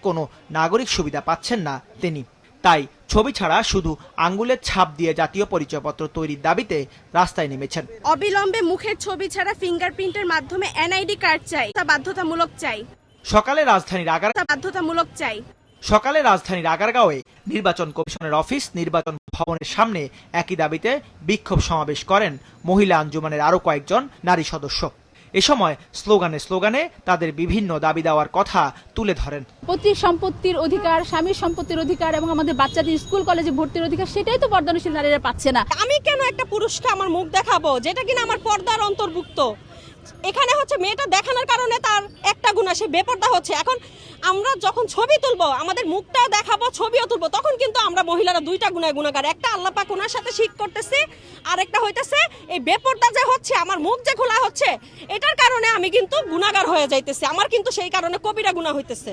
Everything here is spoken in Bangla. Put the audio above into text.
কোনো নাগরিক সুবিধা পাচ্ছেন না তিনি। তাই ছবি ছাড়া শুধু আঙ্গুলের ছাপ দিয়ে জাতীয় পরিচয়পত্র তৈরির দাবিতে রাস্তায় নেমেছেন। অবিলম্বে মুখের ছবি ছাড়া ফিঙ্গারপ্রিন্টের মাধ্যমে এনআইডি কার্ড চাই, তা বাধ্যতামূলক চাই। সকালে রাজধানীর আগারগাঁওয়ে নির্বাচন কমিশনের অফিস, নির্বাচন ভবনের সামনে একই দাবিতে বিক্ষোভ সমাবেশ করেন মহিলা আঞ্জুমানের আরও কয়েকজন নারী সদস্য। এ সময় স্লোগানে তাদের বিভিন্ন দাবি দেওয়ার কথা তুলে ধরেন। পৈতৃক সম্পত্তির অধিকার, স্বামীর সম্পত্তির অধিকার এবং আমাদের বাচ্চাদের স্কুল কলেজে ভর্তির অধিকার, সেটাই তো পর্দানশীল নারীরা পাচ্ছে না। আমি কেন একটা পুরুষকে আমার মুখ দেখাবো যেটা কিনা আমার পর্দার অন্তর্ভুক্ত? এখানে হচ্ছে মেয়েটা দেখানোর কারণে তার একটা গুণা, সে বেপর্দা হচ্ছে। এখন আমরা যখন ছবি তুলবো, আমাদের মুখটাও দেখাবো, ছবিও তুলবো, তখন কিন্তু আমরা মহিলারা দুইটা গুণায় গুণাগার। একটা আল্লাহ পাক ওনার সাথে শিখ করতেছে, আর একটা হইতেছে এই বেপর্দা যে হচ্ছে, আমার মুখ যে খোলা হচ্ছে, এটার কারণে আমি কিন্তু গুণাগার হয়ে যাইতেছি। আমার কিন্তু সেই কারণে কবিরা গুনাহ হইতেছে।